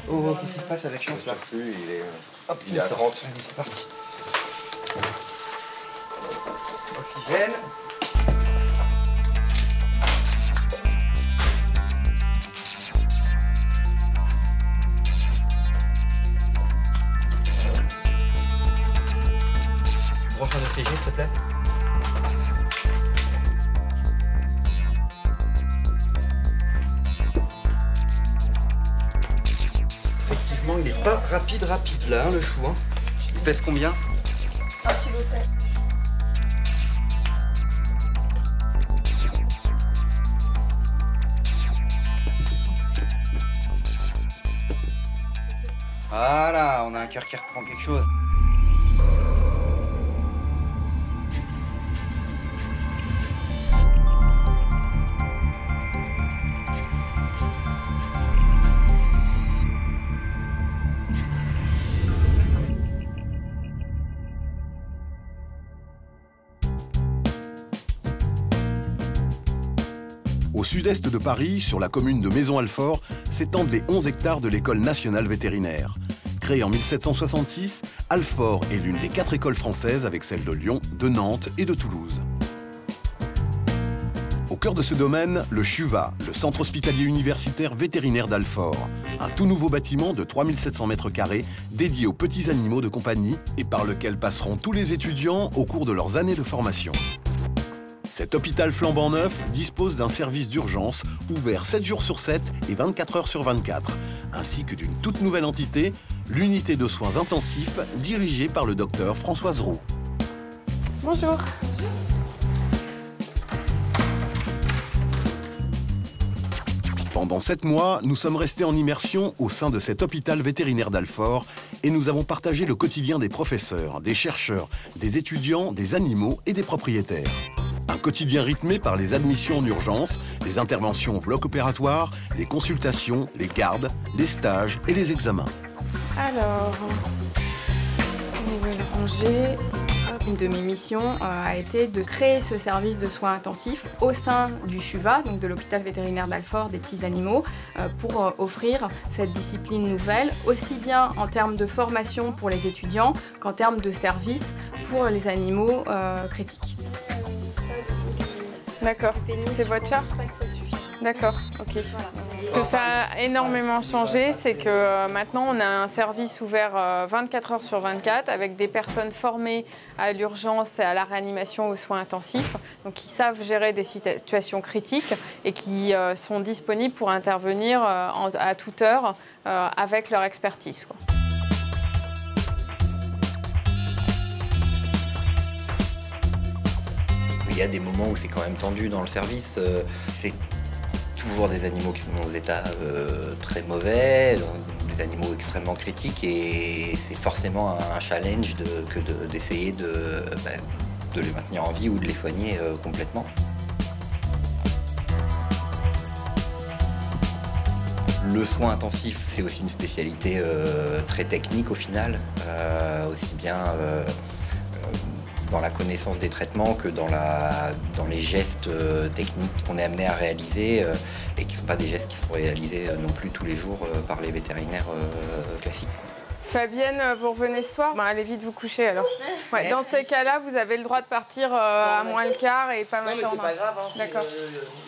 Oh, qu'est-ce qui se passe avec Chance là? Il est, Hop, il est à 30. Allez, c'est parti. Oxygène. Branche un ECG, s'il te plaît. Effectivement, il n'est pas rapide là, hein, le chou. Hein. Il pèse combien? 1,7 kg. Voilà, on a un cœur qui reprend quelque chose. Au sud-est de Paris, sur la commune de Maisons-Alfort, s'étendent les 11 hectares de l'école nationale vétérinaire. Créée en 1766, Alfort est l'une des 4 écoles françaises avec celles de Lyon, de Nantes et de Toulouse. Au cœur de ce domaine, le CHUVA, le Centre hospitalier universitaire vétérinaire d'Alfort. Un tout nouveau bâtiment de 3700 mètres carrés dédié aux petits animaux de compagnie et par lequel passeront tous les étudiants au cours de leurs années de formation. Cet hôpital flambant neuf dispose d'un service d'urgence ouvert 7 jours sur 7 et 24 heures sur 24, ainsi que d'une toute nouvelle entité, l'unité de soins intensifs dirigée par le docteur Françoise Roux. Bonjour. Pendant 7 mois, nous sommes restés en immersion au sein de cet hôpital vétérinaire d'Alfort et nous avons partagé le quotidien des professeurs, des chercheurs, des étudiants, des animaux et des propriétaires. Un quotidien rythmé par les admissions en urgence, les interventions au bloc opératoire, les consultations, les gardes, les stages et les examens. Alors, ces nouvelles rangées. Une de mes missions a été de créer ce service de soins intensifs au sein du CHUVA, donc de l'hôpital vétérinaire d'Alfort des petits animaux, pour offrir cette discipline nouvelle, aussi bien en termes de formation pour les étudiants qu'en termes de service pour les animaux critiques. D'accord, c'est votre chat? D'accord, ok. Ce que ça a énormément changé, c'est que maintenant on a un service ouvert 24 heures sur 24 avec des personnes formées à l'urgence et à la réanimation aux soins intensifs, donc qui savent gérer des situations critiques et qui sont disponibles pour intervenir à toute heure avec leur expertise, quoi. Il y a des moments où c'est quand même tendu dans le service. C'est toujours des animaux qui sont dans des états très mauvais, des animaux extrêmement critiques, et c'est forcément un challenge d'essayer de les maintenir en vie ou de les soigner complètement. Le soin intensif, c'est aussi une spécialité très technique au final, aussi bien dans la connaissance des traitements que dans les gestes techniques qu'on est amené à réaliser et qui ne sont pas des gestes qui sont réalisés non plus tous les jours par les vétérinaires classiques. Fabienne, vous revenez ce soir? Allez vite vous coucher alors. Ouais, dans ces cas-là, vous avez le droit de partir à moins le quart et pas m'attendre. Non mais c'est pas grave, hein, d'accord.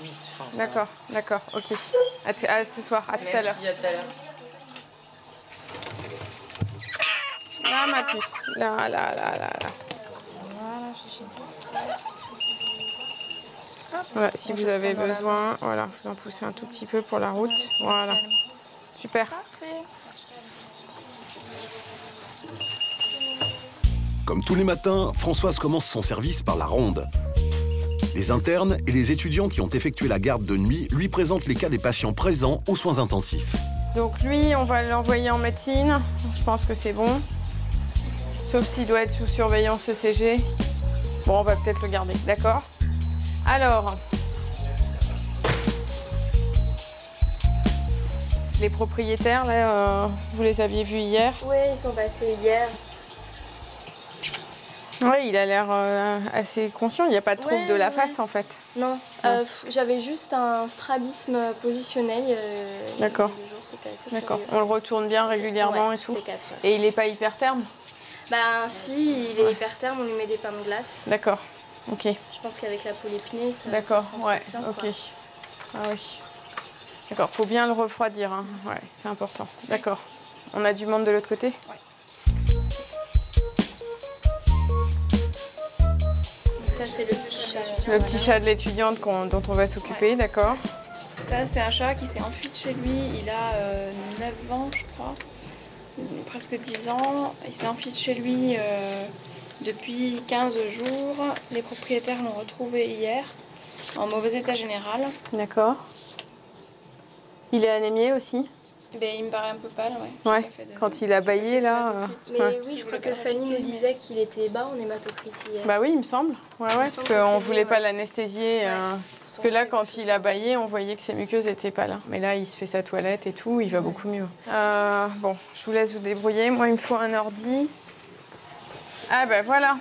8. D'accord, d'accord, ok. À ce soir, à tout à l'heure. Merci, à tout à l'heure. Là, ma puce. Là. Voilà, si vous avez besoin, voilà, vous en poussez un tout petit peu pour la route. Voilà. Super. Comme tous les matins, Françoise commence son service par la ronde. Les internes et les étudiants qui ont effectué la garde de nuit lui présentent les cas des patients présents aux soins intensifs. Donc lui, on va l'envoyer en médecine. Je pense que c'est bon. Sauf s'il doit être sous surveillance ECG. Bon, on va peut-être le garder, d'accord? Alors, les propriétaires, là, vous les aviez vus hier? Oui, ils sont passés hier. Oui, il a l'air assez conscient. Il n'y a pas de trouble de la face, en fait. Non, j'avais juste un strabisme positionnel. D'accord. D'accord. On le retourne bien régulièrement et tout. Et il n'est pas hypertherme? Ben si, il est hypertherme, on lui met des pains de glace. D'accord, ok. Je pense qu'avec la polypnée, ça. D'accord, ouais, ok. Quoi. Ah oui. D'accord, faut bien le refroidir, hein. Ouais, c'est important. D'accord. On a du monde de l'autre côté? Ouais. Ça, c'est le petit chat. Le petit chat de l'étudiante dont on va s'occuper, d'accord. Ça, c'est un chat qui s'est enfui de chez lui. Il a 9 ans, je crois. Presque 10 ans. Il s'est enfui de chez lui depuis 15 jours. Les propriétaires l'ont retrouvé hier, en mauvais état général. D'accord. Il est anémié aussi? Ben, il me paraît un peu pâle, ouais. Ouais, quand il a bâillé, là... Mais oui, je crois que Fanny me disait qu'il était bas en hématocrite hier. Bah oui, il me semble. Ouais, parce qu'on ne voulait pas l'anesthésier. Parce que là, quand il a bâillé, on voyait que ses muqueuses étaient pâles. Mais là, il se fait sa toilette et tout, il va beaucoup mieux. Bon, je vous laisse vous débrouiller. Moi, il me faut un ordi. Ah ben voilà.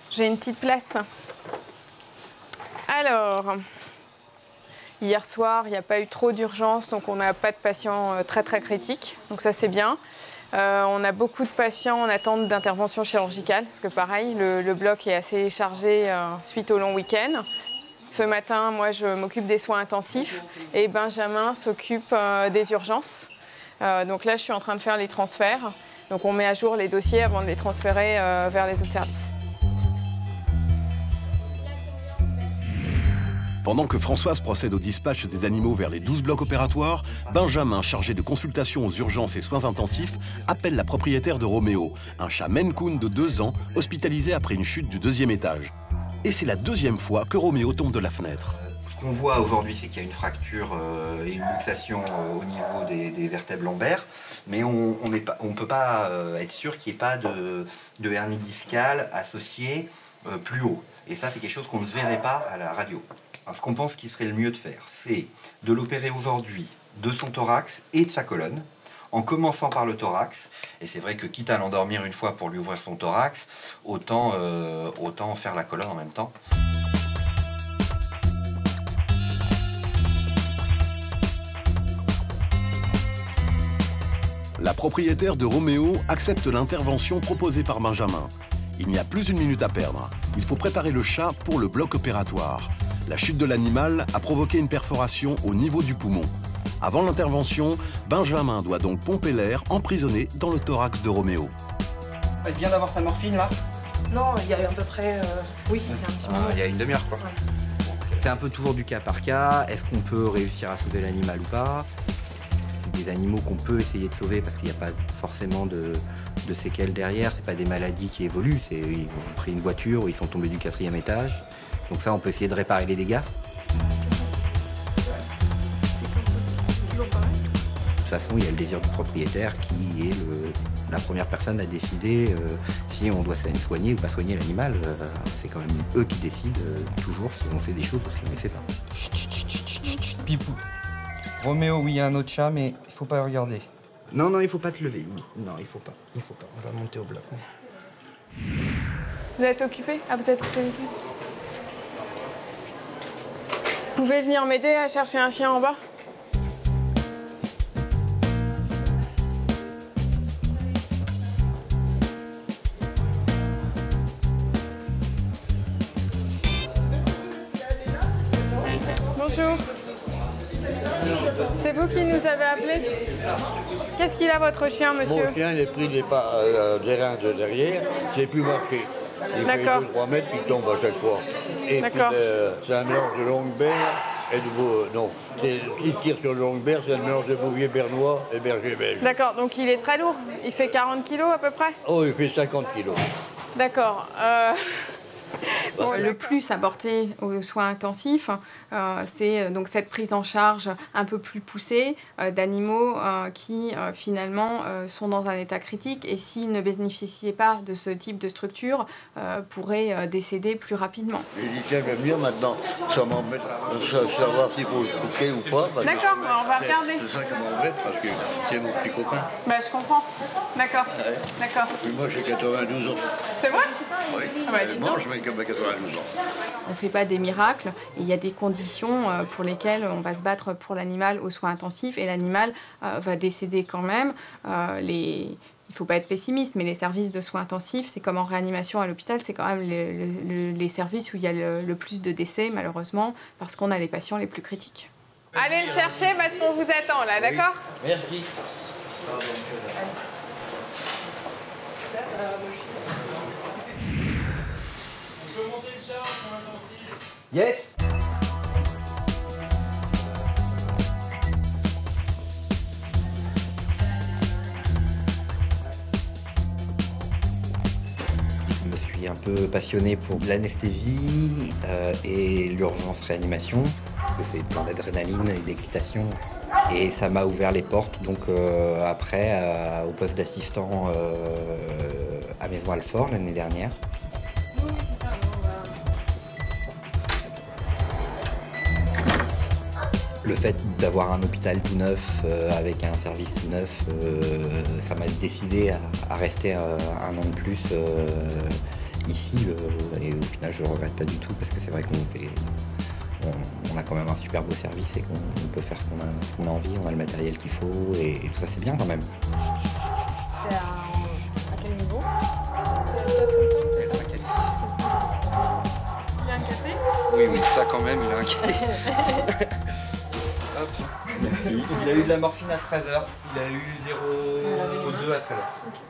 J'ai une petite place. Alors... Hier soir, il n'y a pas eu trop d'urgence, donc on n'a pas de patients très critiques. Donc ça, c'est bien. On a beaucoup de patients en attente d'intervention chirurgicale, parce que pareil, le bloc est assez chargé suite au long week-end. Ce matin, moi, je m'occupe des soins intensifs et Benjamin s'occupe des urgences. Donc là, je suis en train de faire les transferts. Donc on met à jour les dossiers avant de les transférer vers les autres services. Pendant que Françoise procède au dispatch des animaux vers les 12 blocs opératoires, Benjamin, chargé de consultations aux urgences et soins intensifs, appelle la propriétaire de Roméo, un chat Maine Coon de 2 ans, hospitalisé après une chute du 2e étage. Et c'est la 2e fois que Roméo tombe de la fenêtre. Ce qu'on voit aujourd'hui, c'est qu'il y a une fracture et une luxation au niveau des vertèbres lombaires, mais on ne peut pas être sûr qu'il n'y ait pas de hernie discale associée plus haut. Et ça, c'est quelque chose qu'on ne verrait pas à la radio. Alors, ce qu'on pense qu'il serait le mieux de faire, c'est de l'opérer aujourd'hui de son thorax et de sa colonne, en commençant par le thorax. Et c'est vrai que quitte à l'endormir une fois pour lui ouvrir son thorax, autant faire la colonne en même temps. La propriétaire de Roméo accepte l'intervention proposée par Benjamin. Il n'y a plus une minute à perdre. Il faut préparer le chat pour le bloc opératoire. La chute de l'animal a provoqué une perforation au niveau du poumon. Avant l'intervention, Benjamin doit donc pomper l'air emprisonné dans le thorax de Roméo. Elle vient d'avoir sa morphine là? Non, il y a eu à peu près... oui, il y a un petit moment. Il y a une demi-heure quoi. Ouais. C'est un peu toujours du cas par cas. Est-ce qu'on peut réussir à sauver l'animal ou pas? C'est des animaux qu'on peut essayer de sauver parce qu'il n'y a pas forcément de séquelles derrière. C'est pas des maladies qui évoluent. Ils ont pris une voiture ou ils sont tombés du 4e étage. Donc ça, on peut essayer de réparer les dégâts. De toute façon, il y a le désir du propriétaire qui est la première personne à décider si on doit soigner ou pas soigner l'animal. C'est quand même eux qui décident toujours si on fait des choses ou si on ne les fait pas. Chut, chut, chut, chut, chut, chut. Pipou. Roméo, oui, il y a un autre chat, mais il faut pas regarder. Non, non, il faut pas te lever, Louis. Non, il faut pas. Il faut pas. On va monter au bloc. Vous êtes occupé? Ah, vous êtes occupé. Vous pouvez venir m'aider à chercher un chien en bas? Bonjour. C'est vous qui nous avez appelés? Qu'est-ce qu'il a votre chien, monsieur? Mon chien, il est pris des reins de derrière, c'est plus marqué. Il fait 2-3 mètres, puis il tombe à chaque fois. Et c'est un mélange de Longbert et de... Non, qui tire sur le Longbert, c'est un mélange de Bouvier bernois et berger belge. D'accord, donc il est très lourd. Il fait 40 kilos à peu près? Oh, il fait 50 kilos. D'accord. Bon, le plus apporté aux soins intensifs, c'est donc cette prise en charge un peu plus poussée d'animaux qui finalement sont dans un état critique et s'ils ne bénéficiaient pas de ce type de structure, pourraient décéder plus rapidement. J'ai dit tiens, j'aime bien maintenant, ça m'embête de savoir s'il faut le piquer ou pas. D'accord, on va regarder. C'est ça qui m'embête parce que c'est mon petit copain. Bah, je comprends. D'accord. Ouais. D'accord. Puis moi j'ai 92 ans. C'est vrai? Oui. Ah bah, dis donc. Moi, je mets comme à 92 ans. On ne fait pas des miracles. Il y a des conditions pour lesquelles on va se battre pour l'animal aux soins intensifs et l'animal va décéder quand même. Il ne faut pas être pessimiste, mais les services de soins intensifs, c'est comme en réanimation à l'hôpital, c'est quand même les services où il y a le plus de décès, malheureusement, parce qu'on a les patients les plus critiques. Allez le chercher parce qu'on vous attend là, d'accord? Merci. Yes. Je me suis un peu passionné pour l'anesthésie et l'urgence réanimation. C'est plein d'adrénaline et d'excitation. Et ça m'a ouvert les portes, donc après, au poste d'assistant à Maisons-Alfort l'année dernière. Le fait d'avoir un hôpital tout neuf, avec un service tout neuf, ça m'a décidé à rester un an de plus ici. Et au final, je ne le regrette pas du tout, parce que c'est vrai qu'on a quand même un super beau service et qu'on peut faire ce qu'on a envie, on a le matériel qu'il faut et tout ça, c'est bien quand même. C'est à quel niveau? C'est le 5 et le 6. Il a un café? Oui, ça quand même, il a inquiété. Hop. Merci. Il a eu de la morphine à 13h, il a eu 0,2 à 13h.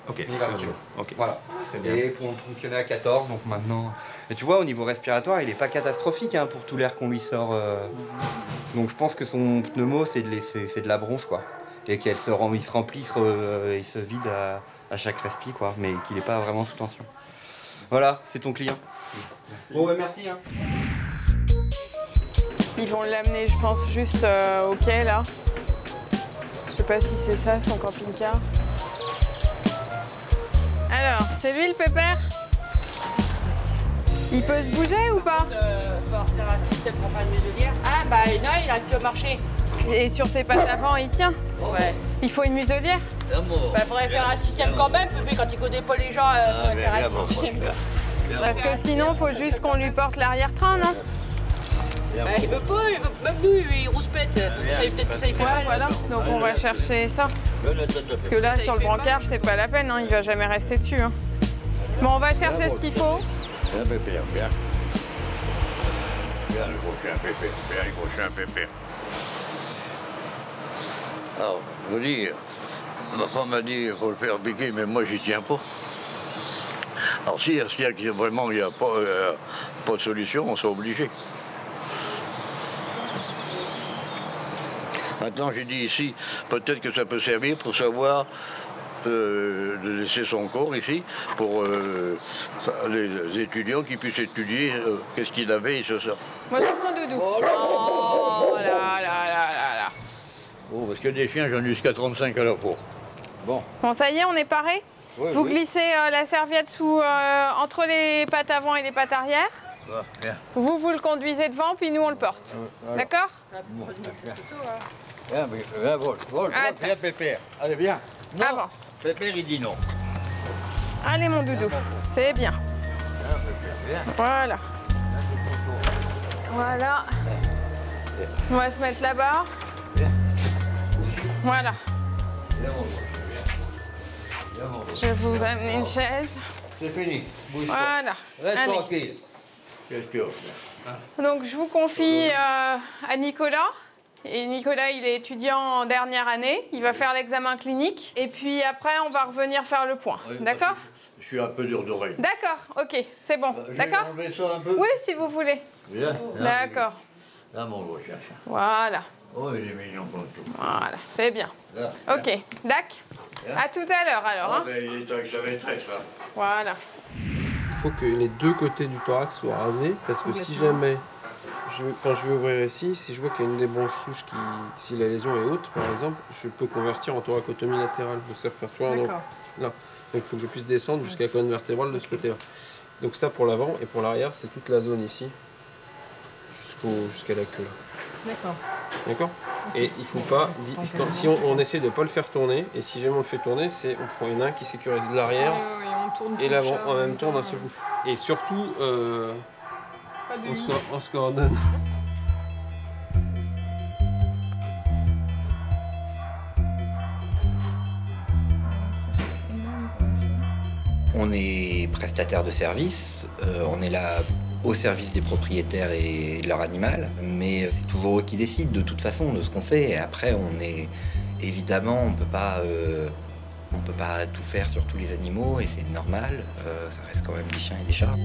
Ok, il a reçu. Voilà. Et pour fonctionner à 14, donc maintenant... Et tu vois, au niveau respiratoire, il n'est pas catastrophique hein, pour tout l'air qu'on lui sort. Donc je pense que son pneumo, c'est de la bronche, quoi. Et il se remplit, il se vide à chaque respi, quoi. Mais qu'il n'est pas vraiment sous tension. Voilà, c'est ton client. Bon, bah, merci. Hein. Ils vont l'amener, je pense, juste au quai, là. Je sais pas si c'est ça, son camping-car. Alors, c'est lui le pépère? Il peut se bouger ou pas? Il faut faire un système pour faire une muselière. Ah, bah non, il a que marché. Et sur ses pattes avant, il tient? Ouais. Il faut une muselière? Bah, faudrait faire un système quand même, puis quand il connaît pas les gens, faudrait faire un système. Parce que sinon, faut juste qu'on lui porte l'arrière-train, non? Bah, il veut pas, même nous, il rouspète. Parce que ça, peut-être que ça, il fait mal. Voilà, donc on va chercher ça. Parce que là, sur le brancard, c'est pas la peine, hein, il va jamais rester dessus. Hein. Bon, on va chercher ce qu'il faut. Viens, pépère, viens. Viens, le gros chien pépère. Viens, le gros chien pépère. Alors, je veux dire, ma femme m'a dit qu'il faut le faire piquer, mais moi, j'y tiens pas. Alors, s'il y a vraiment il n'y a pas de solution, on sera obligé. Maintenant, j'ai dit ici, peut-être que ça peut servir pour savoir de laisser son corps ici, pour les étudiants qui puissent étudier qu'est-ce qu'il avait et c'est ça. Moi, je prends Doudou. Oh là là là là là. Oh, parce que des chiens, j'en ai jusqu'à 35 à leur peau. Bon. Bon, ça y est, on est paré? Oui, Vous oui. glissez la serviette entre les pattes avant et les pattes arrière. Ah, bien. Vous le conduisez devant, puis nous, on le porte. Voilà. D'accord? Bon, viens, vol, viens, Pépère. Allez, viens. Non. Avance. Pépère, il dit non. Allez, mon doudou, c'est bien. Viens, Pépère, viens. Voilà. Voilà. On va se mettre là-bas. Viens. Voilà. Viens, mon gros. Viens, mon gros. Je vais vous amener une chaise. C'est fini. Bouge-toi. Voilà. Reste Allez. tranquille. Qu'est-ce que tu veux faire? Donc, je vous confie à Nicolas. Et Nicolas, il est étudiant en dernière année. Il va faire l'examen clinique. Et puis après, on va revenir faire le point. Oui, D'accord? Je suis un peu dur d'oreille. D'accord, ok, c'est bon. Je vais D'accord? enlever ça un peu. Oui, si vous voulez. Viens. D'accord. Là, mon gros chien. Voilà. Oh, il est mignon comme tout. Voilà, c'est bien. Là, Ok, Dac. À tout à l'heure alors. Ah, Hein? ben, il est avec sa maîtresse, là. Voilà. Il faut que les deux côtés du thorax soient rasés, parce que si jamais, quand je vais ouvrir ici, si je vois qu'il y a une des branches souches qui, si la lésion est haute par exemple, je peux convertir en thoracotomie latérale pour se refaire, tu vois, donc, là. Donc il faut que je puisse descendre jusqu'à la colonne vertébrale de ce côté-là. Donc ça pour l'avant, et pour l'arrière, c'est toute la zone ici, jusqu'à la queue là. D'accord. D'accord? Et il faut pas, si on essaie de ne pas le faire tourner, et si jamais on le fait tourner, on prend une main qui sécurise l'arrière tourne tout et le l'avant chat en même temps d'un seul coup. Et surtout, on se coordonne. On est prestataire de service, on est là au service des propriétaires et de leur animal, mais c'est toujours eux qui décident de toute façon de ce qu'on fait. Et après, on est évidemment, on peut pas tout faire sur tous les animaux et c'est normal. Ça reste quand même des chiens et des chats.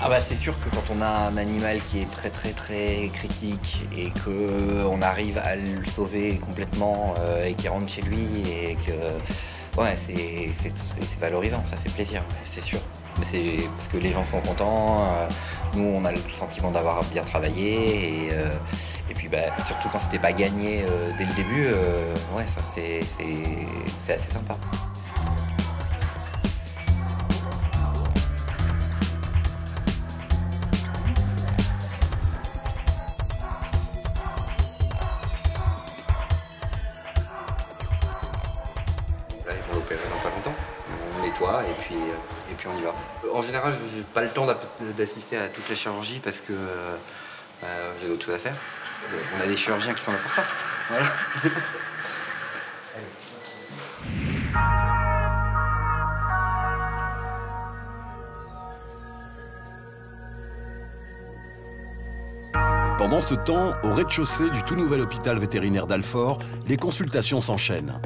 Ah bah c'est sûr que quand on a un animal qui est très critique et qu'on arrive à le sauver complètement et qu'il rentre chez lui et que ouais c'est valorisant, ça fait plaisir, c'est sûr. C'est parce que les gens sont contents, nous on a le sentiment d'avoir bien travaillé et puis bah, surtout quand c'était pas gagné dès le début, ouais ça c'est assez sympa. Ils vont l'opérer dans pas longtemps. On nettoie et puis on y va. En général, je n'ai pas le temps d'assister à toutes les chirurgies parce que j'ai d'autres choses à faire. On a des chirurgiens qui sont là pour ça. Voilà. Pendant ce temps, au rez-de-chaussée du tout nouvel hôpital vétérinaire d'Alfort, les consultations s'enchaînent.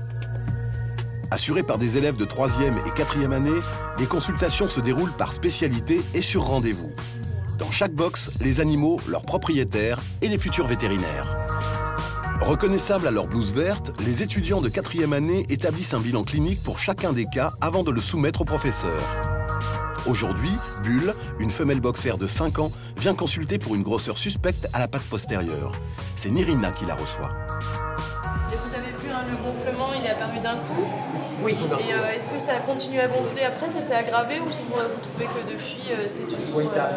Assurées par des élèves de 3e et 4e année, les consultations se déroulent par spécialité et sur rendez-vous. Dans chaque box, les animaux, leurs propriétaires et les futurs vétérinaires. Reconnaissables à leur blouse verte, les étudiants de 4e année établissent un bilan clinique pour chacun des cas avant de le soumettre au professeur. Aujourd'hui, Bulle, une femelle boxer de 5 ans, vient consulter pour une grosseur suspecte à la patte postérieure. C'est Nirina qui la reçoit. Et vous avez vu, le gonflement, il est apparu d'un coup. Oui. Et est-ce que ça a continué à gonfler après, ça s'est aggravé ou vous trouvez que depuis c'est toujours... Oui, ça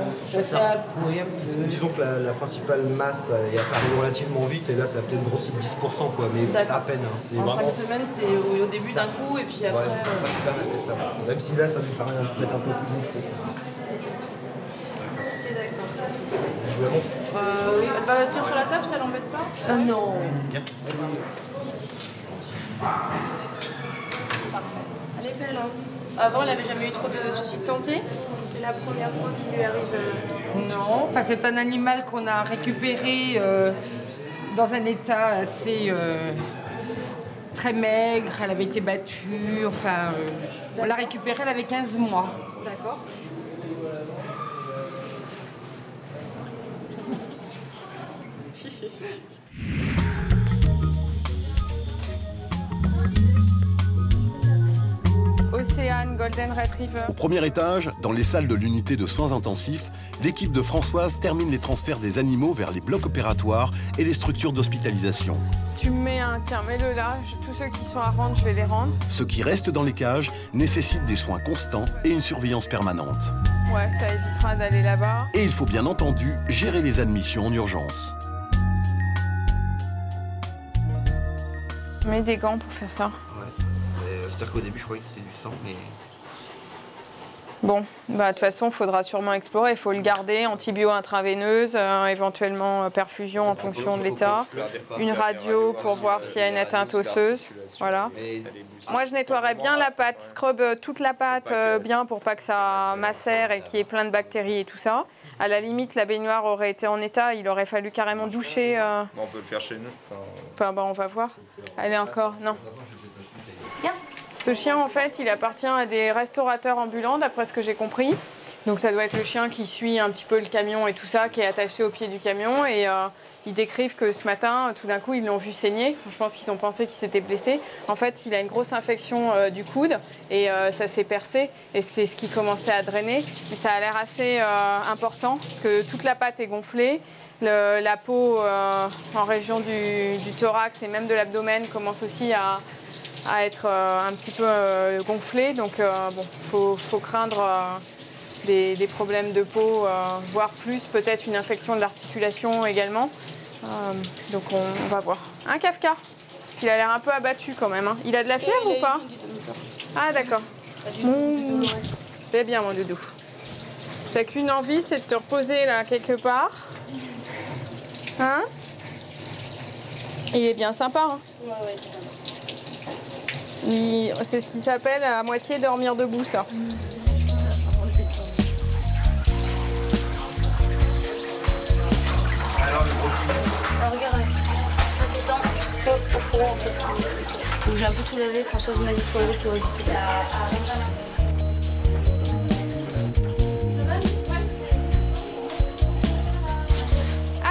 oui, disons que la principale masse est apparue relativement vite et là ça a peut-être grossi de 10% quoi, mais à peine. Hein. En vraiment... chaque semaine c'est au début d'un coup et puis après... Ouais, c'est ça. Même si là ça nous paraît peut-être un peu plus gonflé. Je vous la montre. Oui, elle va tenir sur la table, ça l'embête pas? Non. Bien. Elle est belle, hein. Avant, elle n'avait jamais eu trop de soucis de santé. C'est la première fois qu'il lui arrive... Non, enfin, c'est un animal qu'on a récupéré dans un état assez très maigre. Elle avait été battue, enfin, on l'a récupérée, elle avait 15 mois. D'accord. Océane Golden Retriever. Au premier étage, dans les salles de l'unité de soins intensifs, l'équipe de Françoise termine les transferts des animaux vers les blocs opératoires et les structures d'hospitalisation. Tu me mets un... Tiens, mets-le là. Tous ceux qui sont à rendre, je vais les rendre. Ceux qui restent dans les cages nécessitent des soins constants et une surveillance permanente. Ouais, ça évitera d'aller là-bas. Et il faut bien entendu gérer les admissions en urgence. Mets des gants pour faire ça. Ouais. C'est-à-dire qu'au début, je croyais que c'était du sang, mais... Bon, bah, de toute façon, il faudra sûrement explorer. Il faut le garder, antibio intraveineuse, éventuellement perfusion en fonction de l'état. Une radio pour voir s'il y a une atteinte osseuse. Voilà. Moi, je nettoierais bien la pâte, scrub toute la pâte bien pour pas que ça macère et qu'il y ait plein de bactéries et tout ça. À la limite, la baignoire aurait été en état, il aurait fallu carrément doucher. On peut le faire chez nous. Enfin, bah, on va voir. Elle est encore... Non. Ce chien, en fait, il appartient à des restaurateurs ambulants, d'après ce que j'ai compris. Donc ça doit être le chien qui suit un petit peu le camion et tout ça, qui est attaché au pied du camion. Et ils décrivent que ce matin, tout d'un coup, ils l'ont vu saigner. Je pense qu'ils ont pensé qu'il s'était blessé. En fait, il a une grosse infection du coude et ça s'est percé. Et c'est ce qui commençait à drainer. Mais ça a l'air assez important parce que toute la patte est gonflée. La peau en région du thorax et même de l'abdomen commence aussi à être un petit peu gonflé. Donc bon, faut craindre des problèmes de peau, voire plus, peut-être une infection de l'articulation également. Donc on va voir. Un Kafka, il a l'air un peu abattu quand même. Hein. Il a de la fièvre ou pas? Ah d'accord. C'est bien mon doudou. T'as qu'une envie, c'est de te reposer là quelque part. Hein? Il est bien sympa. Hein? C'est ce qui s'appelle à moitié dormir debout, ça. Alors regarde, ça s'étend jusqu'au fond en fait. Donc j'ai un peu tout lavé, Françoise m'a dit pour éviter la...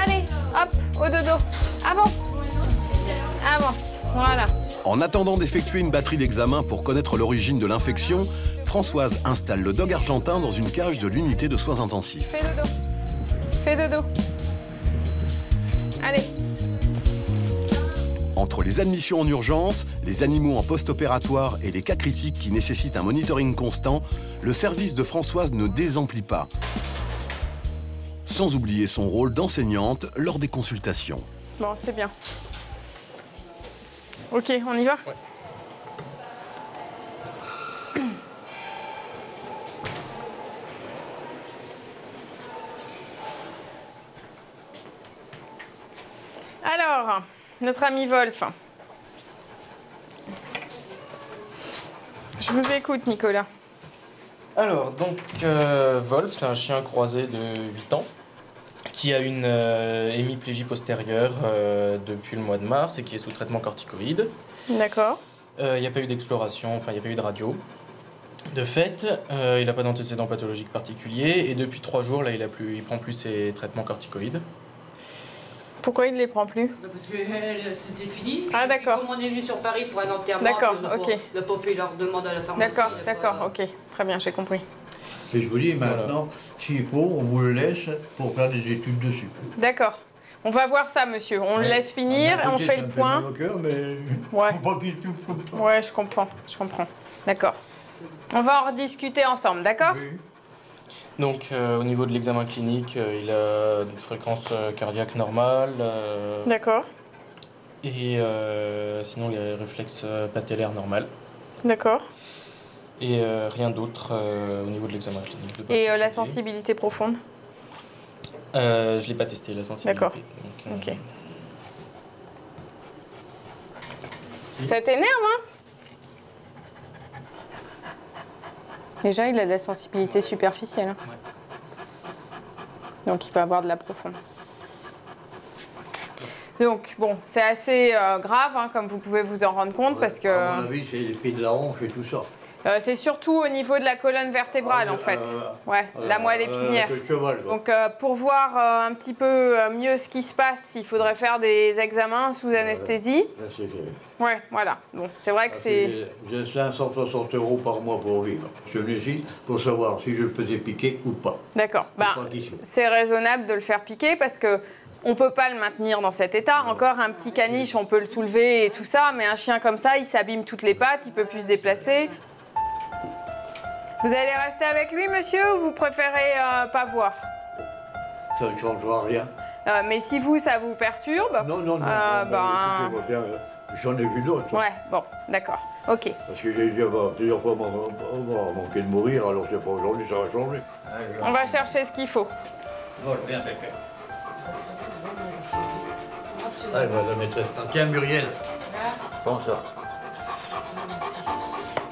Allez, hop, au dodo. Avance. Avance, voilà. En attendant d'effectuer une batterie d'examens pour connaître l'origine de l'infection, Françoise installe le dog argentin dans une cage de l'unité de soins intensifs. Fais dodo. Fais dodo. Allez. Entre les admissions en urgence, les animaux en post-opératoire et les cas critiques qui nécessitent un monitoring constant, le service de Françoise ne désemplit pas. Sans oublier son rôle d'enseignante lors des consultations. Bon, c'est bien. Ok, on y va? Ouais. Alors, notre ami Wolf. Je vous écoute, Nicolas. Alors, donc, Wolf, c'est un chien croisé de 8 ans qui a une hémiplégie postérieure depuis le mois de mars et qui est sous traitement corticoïde. D'accord. Il n'y a pas eu d'exploration, enfin, il n'y a pas eu de radio. De fait, il n'a pas d'antécédent pathologique particulier et depuis 3 jours, là, il prend plus ses traitements corticoïdes. Pourquoi il ne les prend plus? Parce que c'était fini. Ah d'accord. Comme on est venu sur Paris pour un enterrement, d'accord, on n'a ok. pas fait leur demande à la pharmacie. D'accord, d'accord, ok. Très bien, j'ai compris. Et je vous dis maintenant, s'il faut, on vous le laisse pour faire des études dessus. D'accord. On va voir ça, monsieur. On le laisse finir et on fait le point. Au cœur, mais ouais. faut pas qu'il souffre comme ça. Ouais, je comprends, je comprends. D'accord. On va en rediscuter ensemble, d'accord? Oui. Donc, au niveau de l'examen clinique, il a une fréquence cardiaque normale. D'accord. Et sinon, il a un réflexe patellaire normal. D'accord. Et rien d'autre au niveau de l'examen clinique. Et la sensibilité profonde? Je ne l'ai pas testé, la sensibilité. D'accord. Ok. Ça t'énerve, hein? Déjà, il a de la sensibilité superficielle. Ouais. Donc, il va avoir de la profonde. Donc, bon, c'est assez grave, hein, comme vous pouvez vous en rendre compte, parce que... À mon avis, c'est les pieds de la hanche et tout ça. C'est surtout au niveau de la colonne vertébrale, en fait. Ouais, la moelle épinière. Donc, pour voir un petit peu mieux ce qui se passe, il faudrait faire des examens sous anesthésie. Ouais, voilà. Bon, c'est vrai que c'est... J'ai 560 € par mois pour vivre. Je suis ici pour savoir si je le faisais piquer ou pas. D'accord. Bah, c'est raisonnable de le faire piquer parce que on peut pas le maintenir dans cet état. Encore un petit caniche, on peut le soulever et tout ça, mais un chien comme ça, il s'abîme toutes les pattes, il peut plus se déplacer. Vous allez rester avec lui, monsieur, ou vous préférez pas voir? Ça ne changera rien. Mais si vous, ça vous perturbe... Non, non, non. J'en ai vu d'autres. Ouais, bon, d'accord. Ok. Parce que j'ai plusieurs fois manqué de mourir, alors c'est pas aujourd'hui, ça va changer. On va chercher ce qu'il faut. Voilà, bien fait. Allez, la maîtresse. Tiens, Muriel. Prends ça.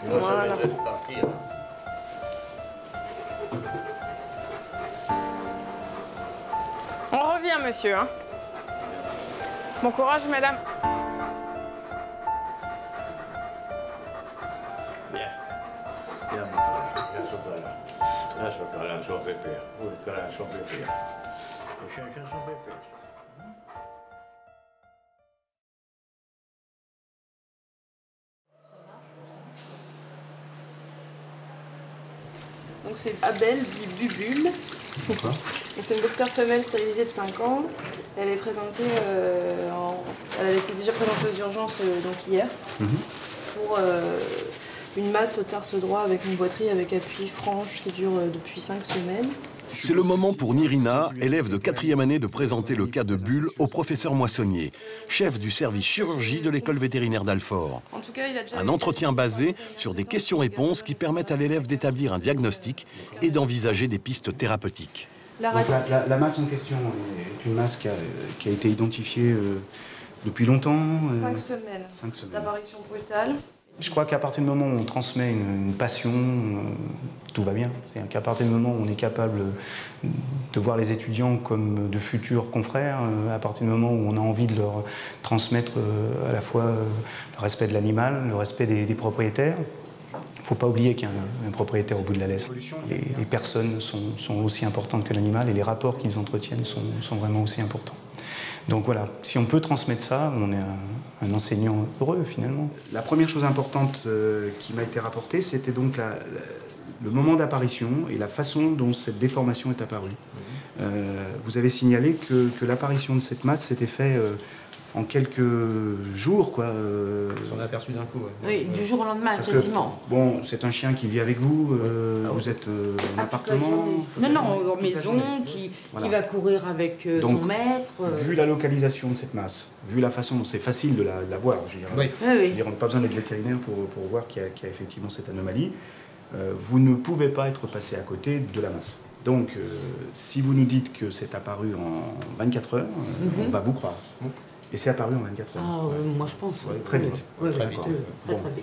Voilà. On revient, monsieur. Hein. Bon courage, madame. Bien. Bien, mon câlin. Bien, son câlin. Là, son câlin, son pépère. Oh, le câlin, son pépère. Le chien, son pépère. Donc c'est Abel, dit Bubule. Pourquoi? C'est une boxer femelle stérilisée de 5 ans. Elle est présentée, elle avait été déjà présentée aux urgences donc hier pour une masse au tarse droit avec une boiterie avec appui franche qui dure depuis 5 semaines. C'est le moment pour Nirina, élève de 4e année, de présenter le cas de Bulle au professeur Moissonnier, chef du service chirurgie de l'école vétérinaire d'Alfort. Un entretien basé sur des questions-réponses qui permettent à l'élève d'établir un diagnostic et d'envisager des pistes thérapeutiques. La masse en question est une masse qui a été identifiée depuis longtemps. 5 semaines, d'apparition brutale. Je crois qu'à partir du moment où on transmet une passion, tout va bien. C'est-à-dire qu'à partir du moment où on est capable de voir les étudiants comme de futurs confrères, à partir du moment où on a envie de leur transmettre à la fois le respect de l'animal, le respect des propriétaires. Il ne faut pas oublier qu'il y a un propriétaire au bout de la laisse. Les personnes sont aussi importantes que l'animal et les rapports qu'ils entretiennent sont vraiment aussi importants. Donc voilà, si on peut transmettre ça, on est un enseignant heureux finalement. La première chose importante qui m'a été rapportée, c'était donc le moment d'apparition et la façon dont cette déformation est apparue. Vous avez signalé que l'apparition de cette masse s'était faite en quelques jours, quoi. On s'en est aperçu d'un coup, Oui, du jour au lendemain, quasiment. Bon, c'est un chien qui vit avec vous, vous êtes en appartement. Non, en maison, qui va courir avec donc, son maître. Vu la localisation de cette masse, vu la façon dont c'est facile de la voir, je veux dire, je veux dire, on n'a pas besoin d'être vétérinaire pour voir qu'il y a effectivement cette anomalie, vous ne pouvez pas être passé à côté de la masse. Donc, si vous nous dites que c'est apparu en 24 heures, on va vous croire. Et c'est apparu en 24 heures. Moi, je pense. Très vite. Très vite.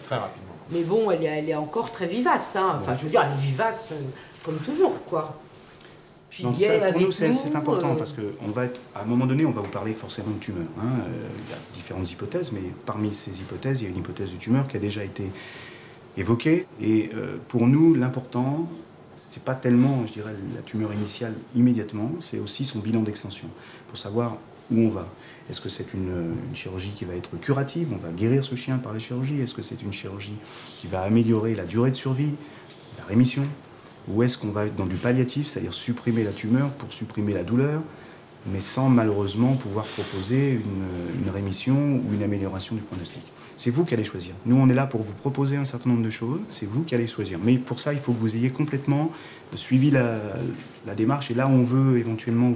Très rapidement. Mais bon, elle est encore très vivace. Hein. Enfin, je veux dire, elle est vivace comme toujours, quoi. Puis donc ça, pour nous, c'est important parce qu'à un moment donné, on va vous parler forcément de tumeur. Hein. Il y a différentes hypothèses, mais parmi ces hypothèses, il y a une hypothèse de tumeur qui a déjà été évoquée. Et pour nous, l'important, c'est pas tellement, je dirais, la tumeur initiale immédiatement, c'est aussi son bilan d'extension pour savoir où on va. Est-ce que c'est une chirurgie qui va être curative, on va guérir ce chien par la chirurgie? Est-ce que c'est une chirurgie qui va améliorer la durée de survie, la rémission? Ou est-ce qu'on va être dans du palliatif, c'est-à-dire supprimer la tumeur pour supprimer la douleur, mais sans malheureusement pouvoir proposer une rémission ou une amélioration du pronostic? C'est vous qui allez choisir. Nous, on est là pour vous proposer un certain nombre de choses, c'est vous qui allez choisir. Mais pour ça, il faut que vous ayez complètement suivi la démarche et là où on veut éventuellement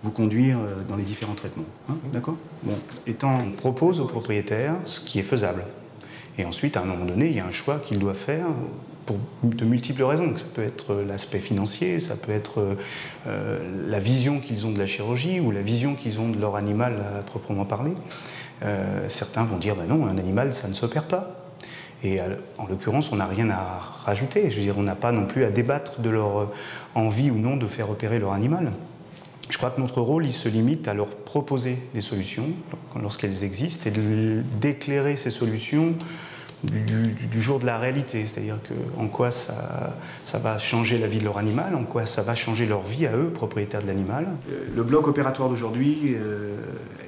vous conduire dans les différents traitements. Hein, d'accord? Bon. On propose au propriétaire ce qui est faisable. Et ensuite, à un moment donné, il y a un choix qu'il doit faire pour de multiples raisons. Donc, ça peut être l'aspect financier, ça peut être la vision qu'ils ont de la chirurgie ou la vision qu'ils ont de leur animal à proprement parler. Certains vont dire, ben non, un animal, ça ne s'opère pas. Et en l'occurrence, on n'a rien à rajouter. Je veux dire, on n'a pas non plus à débattre de leur envie ou non de faire opérer leur animal. Je crois que notre rôle, il se limite à leur proposer des solutions lorsqu'elles existent et d'éclairer ces solutions du jour de la réalité. C'est-à-dire en quoi ça va changer la vie de leur animal, en quoi ça va changer leur vie à eux, propriétaires de l'animal. Le bloc opératoire d'aujourd'hui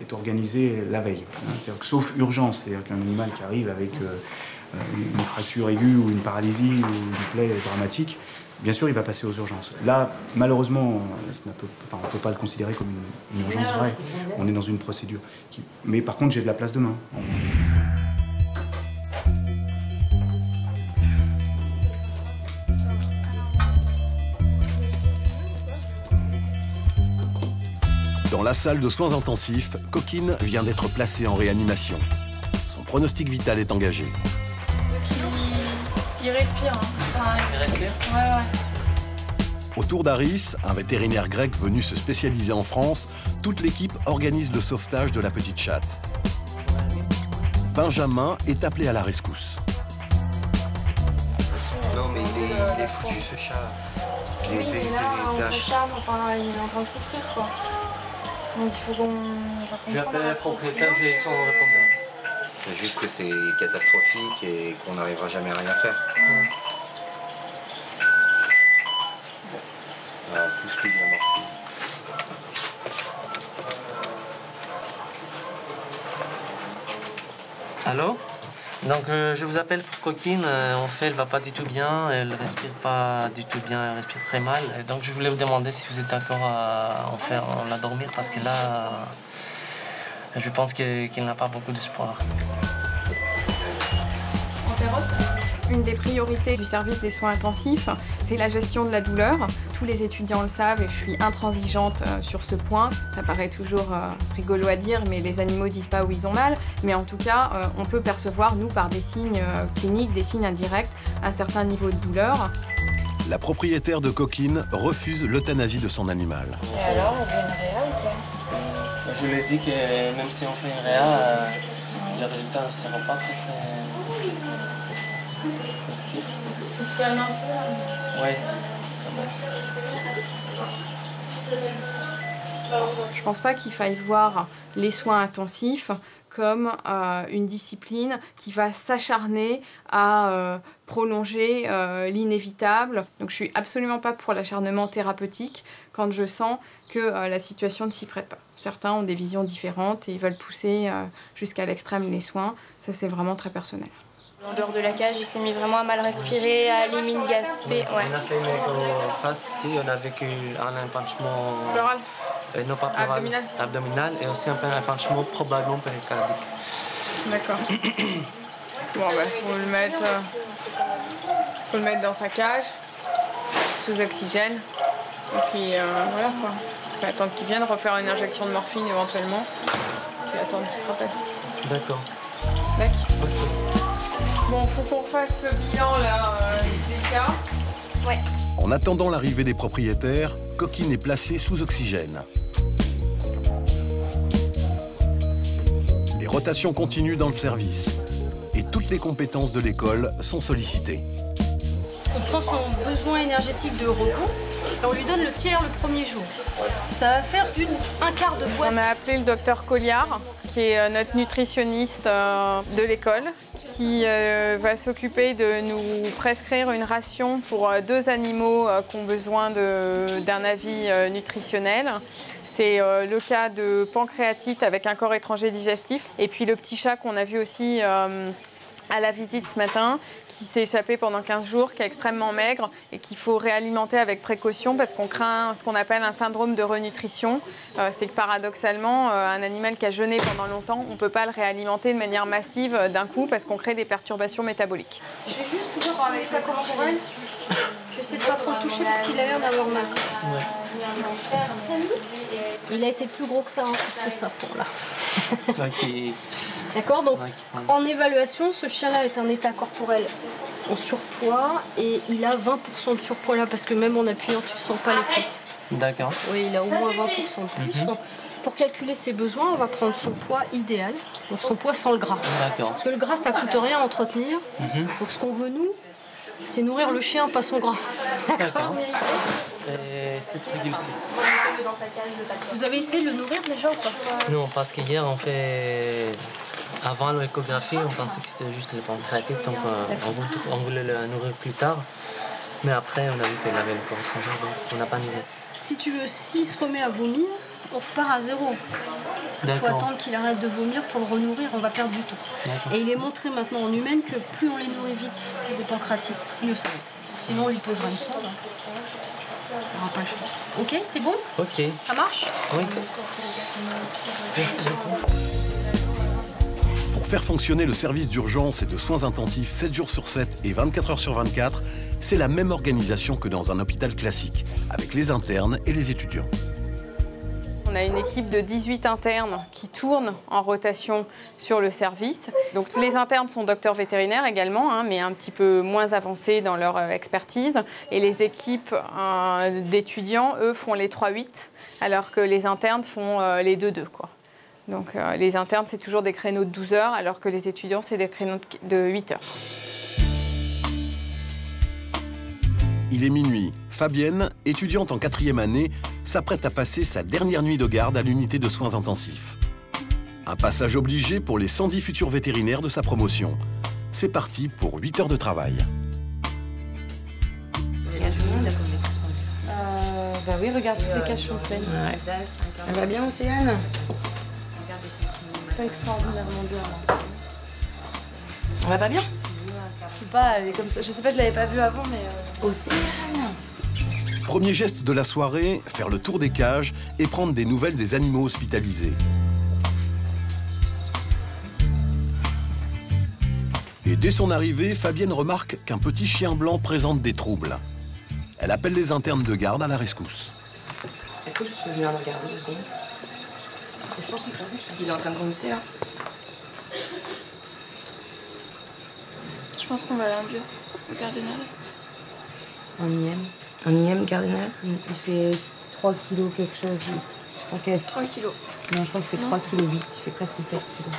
est organisé la veille. C'est-à-dire que sauf urgence, c'est-à-dire qu'un animal qui arrive avec une fracture aiguë ou une paralysie ou une plaie dramatique, bien sûr, il va passer aux urgences. Là, malheureusement, on ne peut pas le considérer comme une urgence vraie. On est dans une procédure. Mais par contre, j'ai de la place demain. Dans la salle de soins intensifs, Coquine vient d'être placée en réanimation. Son pronostic vital est engagé. Il respire. Hein. Enfin, il respire? Ouais. Autour d'Aris, un vétérinaire grec venu se spécialiser en France, toute l'équipe organise le sauvetage de la petite chatte. Benjamin est appelé à la rescousse. Non mais il est foutu ce chat. Il est là, enfin, il est en train de souffrir quoi. Donc il faut qu'on... Je vais appeler la propriétaire, j'ai son répondeur. C'est juste que c'est catastrophique et qu'on n'arrivera jamais à rien faire. Ouais. Alors, pousse-lui de la morphine. Allô? Donc je vous appelle pour Coquine. En fait, elle va pas du tout bien. Elle respire pas du tout bien. Elle respire très mal. Et donc je voulais vous demander si vous êtes d'accord à la dormir parce que là, je pense qu'elle n'a pas beaucoup d'espoir. En terrasse? Une des priorités du service des soins intensifs, c'est la gestion de la douleur. Tous les étudiants le savent et je suis intransigeante sur ce point. Ça paraît toujours rigolo à dire, mais les animaux disent pas où ils ont mal. Mais en tout cas, on peut percevoir, nous, par des signes cliniques, des signes indirects, un certain niveau de douleur. La propriétaire de Coquine refuse l'euthanasie de son animal. Et alors, on veut une réa ou quoi? Je lui ai dit que même si on fait une réa, les résultats ne seront pas très positifs. Il se calme un peu là? Oui. Je pense pas qu'il faille voir les soins intensifs comme une discipline qui va s'acharner à prolonger l'inévitable. Donc je suis absolument pas pour l'acharnement thérapeutique quand je sens que la situation ne s'y prête pas. Certains ont des visions différentes et ils veulent pousser jusqu'à l'extrême les soins. Ça, c'est vraiment très personnel. En dehors de la cage, il s'est mis vraiment à mal respirer, à limite gasper. Ouais. On a fait une éco-fast ici, on a vécu un empêchement pleural. Non, pas pleural, abdominal et aussi un empêchement probablement péricardique. D'accord. Bon, ben, faut le mettre dans sa cage, sous oxygène. Et puis voilà quoi. On peut attendre qu'il vienne refaire une injection de morphine éventuellement. Puis attendre qu'il se rappelle. D'accord. D'accord. Ok. Bon, faut qu'on fasse le bilan là des cas. Ouais. En attendant l'arrivée des propriétaires, Coquine est placée sous oxygène. Les rotations continuent dans le service et toutes les compétences de l'école sont sollicitées. On prend son besoin énergétique de repos et on lui donne le tiers le premier jour. Ça va faire un quart de boîte. On a appelé le docteur Colliard, qui est notre nutritionniste de l'école, qui va s'occuper de nous prescrire une ration pour 2 animaux qui ont besoin d'un avis nutritionnel. C'est le cas de pancréatite avec un corps étranger digestif. Et puis le petit chat qu'on a vu aussi à la visite ce matin, qui s'est échappé pendant 15 jours, qui est extrêmement maigre et qu'il faut réalimenter avec précaution parce qu'on craint ce qu'on appelle un syndrome de renutrition. C'est que paradoxalement, un animal qui a jeûné pendant longtemps, on ne peut pas le réalimenter de manière massive d'un coup parce qu'on crée des perturbations métaboliques. Je vais juste ouvrir son état corporel. J'essaie de pas trop le toucher parce qu'il a l'air d'avoir mal. Ouais. Il a été plus gros que ça, plus que ça pour là. Okay. D'accord, donc en évaluation, ce chien-là est un état corporel en surpoids et il a 20% de surpoids là parce que même en appuyant, tu sens pas les coups. D'accord. Oui, il a au moins 20% de plus. Donc, pour calculer ses besoins, on va prendre son poids idéal, donc son poids sans le gras. D'accord. Parce que le gras, ça coûte rien à entretenir. Donc ce qu'on veut, nous, c'est nourrir le chien, pas son gras. D'accord. Et 7,6. Vous avez essayé de le nourrir déjà ou pas? Non, parce qu'hier, avant l'échographie, on pensait que c'était juste le pancréatite, donc on voulait le nourrir plus tard. Mais après, on a vu qu'il avait le corps étranger, donc on n'a pas nourri. Si tu veux, s'il se remet à vomir, on repart à zéro. Il faut attendre qu'il arrête de vomir pour le renourrir, on va perdre du temps. Et il est montré maintenant en humaine que plus on les nourrit vite, des pancréatites, mieux ça va. Sinon, on lui posera une sonde. On n'aura pas le choix. Ok, c'est bon? Ok. Ça marche? Oui. Merci beaucoup. Pour faire fonctionner le service d'urgence et de soins intensifs 7 jours sur 7 et 24 heures sur 24, c'est la même organisation que dans un hôpital classique, avec les internes et les étudiants. On a une équipe de 18 internes qui tournent en rotation sur le service. Donc les internes sont docteurs vétérinaires également, mais un petit peu moins avancés dans leur expertise. Et les équipes d'étudiants, eux, font les 3-8, alors que les internes font les 2-2, quoi. Donc les internes, c'est toujours des créneaux de 12 heures, alors que les étudiants, c'est des créneaux de 8 heures. Il est minuit. Fabienne, étudiante en 4e année, s'apprête à passer sa dernière nuit de garde à l'unité de soins intensifs. Un passage obligé pour les 110 futurs vétérinaires de sa promotion. C'est parti pour 8 heures de travail. Bah oui, regarde, toutes les caches sont pleines. Ouais. Elle va bien, Océane? Pas extraordinairement bien. Elle va pas bien? Je sais pas, elle est comme ça. Je sais pas, je l'avais pas vue avant, mais... Océane! Premier geste de la soirée, faire le tour des cages et prendre des nouvelles des animaux hospitalisés. Et dès son arrivée, Fabienne remarque qu'un petit chien blanc présente des troubles. Elle appelle les internes de garde à la rescousse. Est-ce que je peux venir le regarder 2 secondes? Je pense qu'il est en train de groncer là. Je pense qu'on va l'induire, le cardinal. Un IM cardinal. Il fait 3 kilos quelque chose. Je crois 3 kilos. Non, je crois qu'il fait 3 kilos 8. Il fait presque 4 kilos.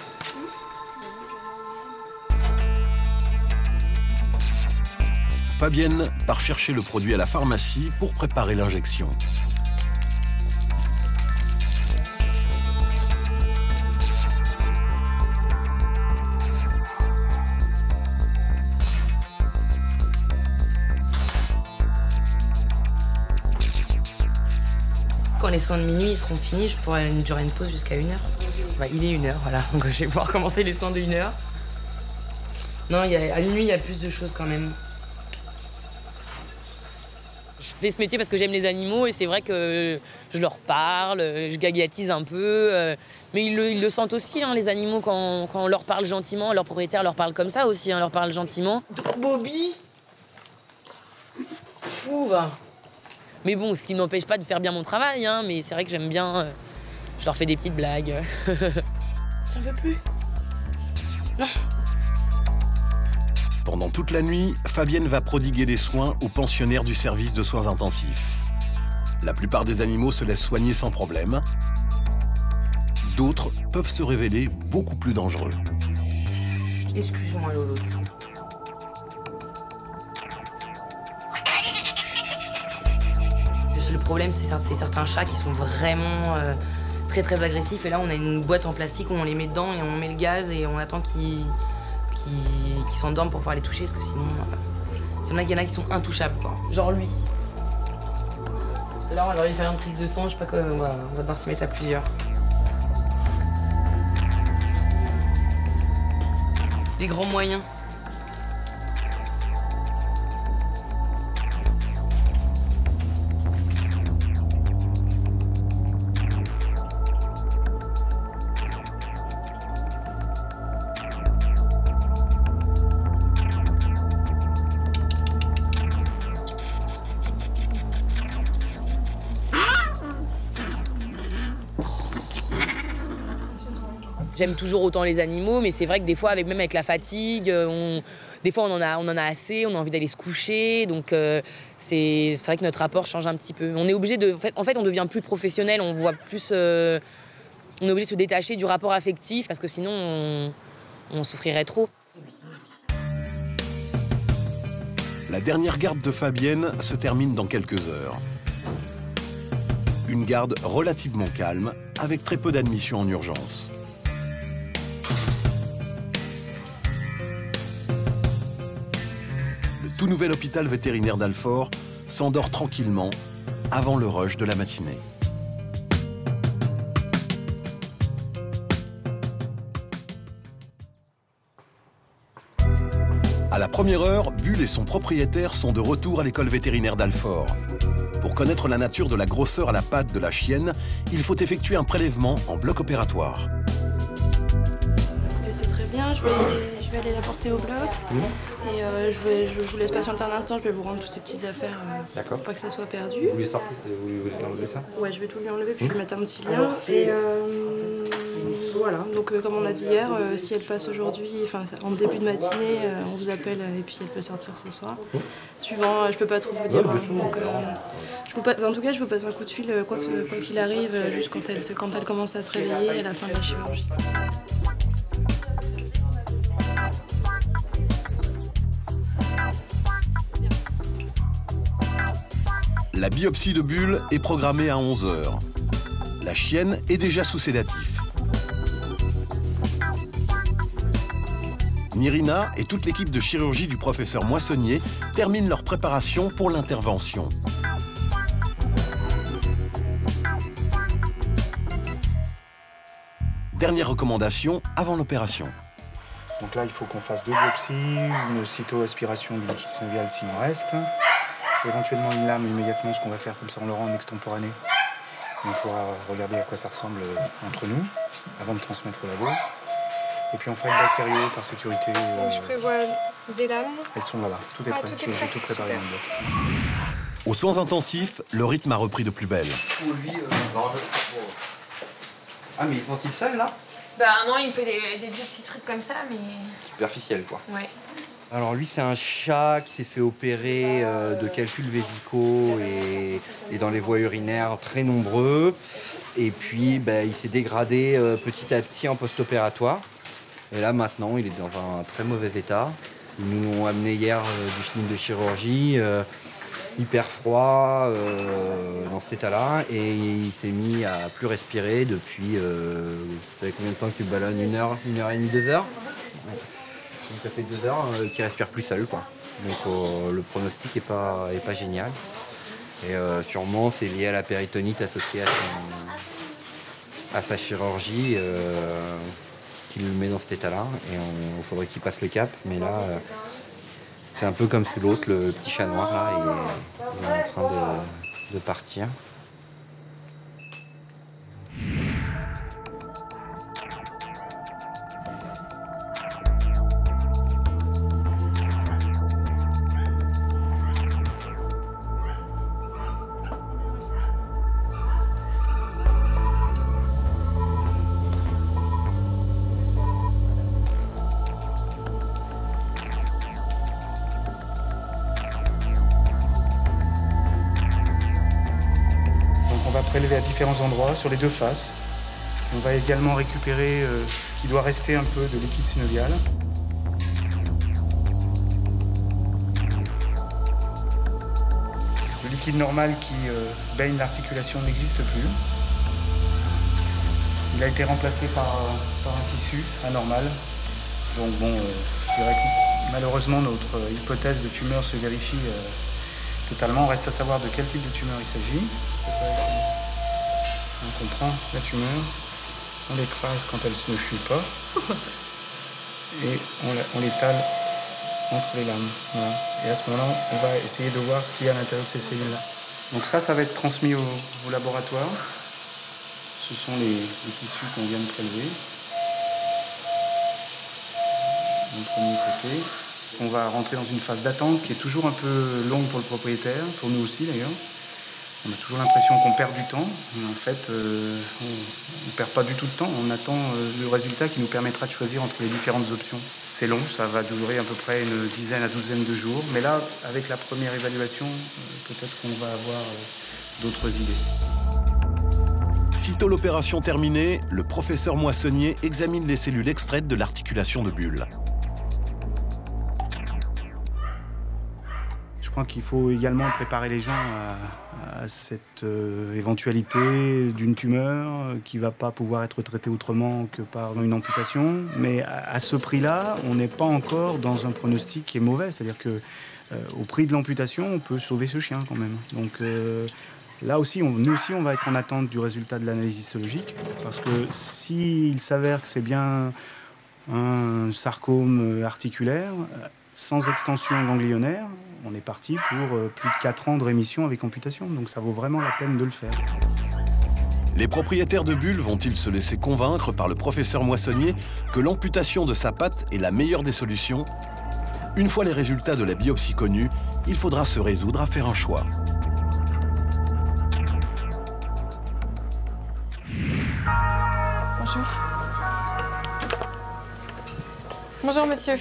Fabienne part chercher le produit à la pharmacie pour préparer l'injection. Quand les soins de minuit ils seront finis, je pourrai durer une pause jusqu'à 1h. Bah, il est 1h, voilà. Donc je vais pouvoir commencer les soins de 1h. Non, à minuit, il y a plus de choses quand même. Je fais ce métier parce que j'aime les animaux et c'est vrai que je leur parle, je gagatise un peu. Mais ils le sentent aussi, hein, les animaux, quand on leur parle gentiment. Leur propriétaire leur parle comme ça aussi, hein, leur parle gentiment. Bobby Fou, va. Mais bon, ce qui ne m'empêche pas de faire bien mon travail, hein, mais c'est vrai que j'aime bien... je leur fais des petites blagues. T'en veux plus? Non. Pendant toute la nuit, Fabienne va prodiguer des soins aux pensionnaires du service de soins intensifs. La plupart des animaux se laissent soigner sans problème. D'autres peuvent se révéler beaucoup plus dangereux. Excuse-moi, Lolo. Le problème, c'est certains chats qui sont vraiment très très agressifs. Et là, on a une boîte en plastique où on les met dedans et on met le gaz et on attend qu'ils s'endorment pour pouvoir les toucher, parce que sinon, c'est vrai qu'il y en a qui sont intouchables, quoi. Genre lui. Tout à l'heure, on va lui faire une prise de sang, je sais pas quoi, on va devoir s'y mettre à plusieurs. Des grands moyens. J'aime toujours autant les animaux, mais c'est vrai que des fois, même avec la fatigue, des fois on en a assez, on a envie d'aller se coucher, donc c'est vrai que notre rapport change un petit peu. On est obligé de, en fait, on devient plus professionnel, on voit plus, on est obligé de se détacher du rapport affectif parce que sinon on souffrirait trop. La dernière garde de Fabienne se termine dans quelques heures. Une garde relativement calme, avec très peu d'admissions en urgence. Le tout nouvel hôpital vétérinaire d'Alfort s'endort tranquillement avant le rush de la matinée. À la première heure, Bulle et son propriétaire sont de retour à l'école vétérinaire d'Alfort. Pour connaître la nature de la grosseur à la patte de la chienne, il faut effectuer un prélèvement en bloc opératoire. Écoutez, c'est très bien, je vais aller la porter au bloc. Et je vous laisse patienter un instant, je vais vous rendre toutes ces petites affaires pour pas que ça soit perdu. Vous lui sortez, vous lui enlevez ça? Ouais, je vais tout lui enlever puis je vais mettre un petit lien. Et voilà, donc comme on a dit hier, si elle passe aujourd'hui, en début de matinée, on vous appelle et puis elle peut sortir ce soir. Suivant, je peux pas trop vous dire. Donc, en tout cas, je vous passe un coup de fil, quoi qu'il arrive, juste quand elle commence à se réveiller à la fin de la chirurgie. La biopsie de Bulle est programmée à 11 h. La chienne est déjà sous sédatif. Nirina et toute l'équipe de chirurgie du professeur Moissonnier terminent leur préparation pour l'intervention. Dernière recommandation avant l'opération. Donc là, il faut qu'on fasse 2 biopsies, une cytoaspiration du liquide synovial s'il en reste, éventuellement une lame immédiatement, ce qu'on va faire comme ça, on le rend en extemporané. On pourra regarder à quoi ça ressemble entre nous, avant de transmettre au labo. Et puis on fera le bactériaux par sécurité. Je prévois des lames. Elles sont là-bas, tout est prêt. J'ai tout préparé dans le bloc. Aux soins intensifs, le rythme a repris de plus belle. Ah, mais ils font-ils seuls là? Bah non, il me fait des vieux petits trucs comme ça, mais... Superficiel quoi. Ouais. Alors lui c'est un chat qui s'est fait opérer de calculs vésicaux et dans les voies urinaires très nombreux. Et puis il s'est dégradé petit à petit en post-opératoire. Et là maintenant il est dans un très mauvais état. Ils nous ont amené hier du chenil de chirurgie, hyper froid dans cet état-là. Et il s'est mis à plus respirer depuis, vous savez combien de temps que tu ballonnes? 1 heure et demie, 2 heures? Donc ça fait 2 heures qu'il respire plus seul quoi. Donc le pronostic est pas génial. Et sûrement c'est lié à la péritonite associée à sa chirurgie qui le met dans cet état-là. Et il faudrait qu'il passe le cap. Mais là c'est un peu comme sous l'autre, le petit chat noir là, il est en train de partir. Prélever à différents endroits, sur les 2 faces. On va également récupérer ce qui doit rester un peu de liquide synovial. Le liquide normal qui baigne l'articulation n'existe plus. Il a été remplacé par un tissu anormal. Donc bon, je dirais que malheureusement notre hypothèse de tumeur se vérifie totalement. On reste à savoir de quel type de tumeur il s'agit. Donc on prend la tumeur, on l'écrase quand elle ne fuit pas et on l'étale entre les lames. Voilà. Et à ce moment-là, on va essayer de voir ce qu'il y a à l'intérieur de ces cellules-là. Donc ça va être transmis au laboratoire. Ce sont les tissus qu'on vient de prélever. Du premier côté. On va rentrer dans une phase d'attente qui est toujours un peu longue pour le propriétaire, pour nous aussi d'ailleurs. On a toujours l'impression qu'on perd du temps, mais en fait, on ne perd pas du tout de temps. On attend le résultat qui nous permettra de choisir entre les différentes options. C'est long, ça va durer à peu près une dizaine à douzaine de jours. Mais là, avec la première évaluation, peut-être qu'on va avoir d'autres idées. Sitôt l'opération terminée, le professeur Moissonnier examine les cellules extraites de l'articulation de Bulle. Je crois qu'il faut également préparer les gens à cette éventualité d'une tumeur qui ne va pas pouvoir être traitée autrement que par une amputation. Mais à ce prix-là, on n'est pas encore dans un pronostic qui est mauvais. C'est-à-dire qu'au prix de l'amputation, on peut sauver ce chien quand même. Donc là aussi, nous aussi, on va être en attente du résultat de l'analyse histologique. Parce que s'il s'avère que c'est bien un sarcome articulaire, sans extension ganglionnaire, on est parti pour plus de 4 ans de rémission avec amputation. Donc ça vaut vraiment la peine de le faire. Les propriétaires de Bulle vont-ils se laisser convaincre par le professeur Moissonnier que l'amputation de sa patte est la meilleure des solutions? Une fois les résultats de la biopsie connus, il faudra se résoudre à faire un choix. Bonjour. Bonjour monsieur.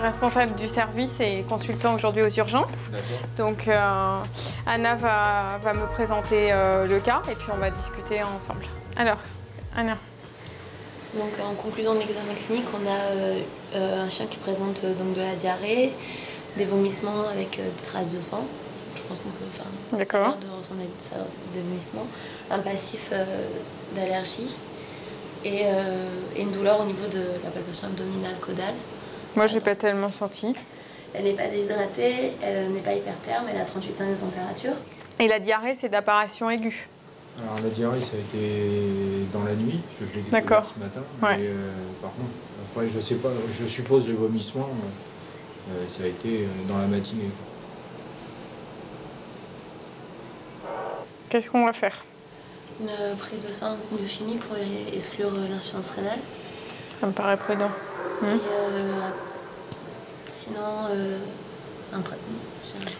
Responsable du service et consultant aujourd'hui aux urgences. Donc Anna va me présenter le cas et puis on va discuter ensemble. Alors, Anna. Donc en conclusion de l'examen clinique, on a un chien qui présente donc de la diarrhée, des vomissements avec des traces de sang. Je pense qu'on peut savoir de ressembler à des vomissements. Un passif d'allergie et une douleur au niveau de la palpation abdominale caudale. Moi, j'ai pas tellement senti. Elle n'est pas déshydratée, elle n'est pas hypertherme, elle a 38,5 de température. Et la diarrhée, c'est d'apparition aiguë. Alors la diarrhée, ça a été dans la nuit, je l'ai découvert ce matin. Ouais. Mais, par contre, après, je sais pas, je suppose les vomissements, ça a été dans la matinée. Qu'est-ce qu'on va faire? une prise de sang, une biochimie pour exclure l'insuffisance rénale. Ça me paraît prudent. Et sinon, un traitement.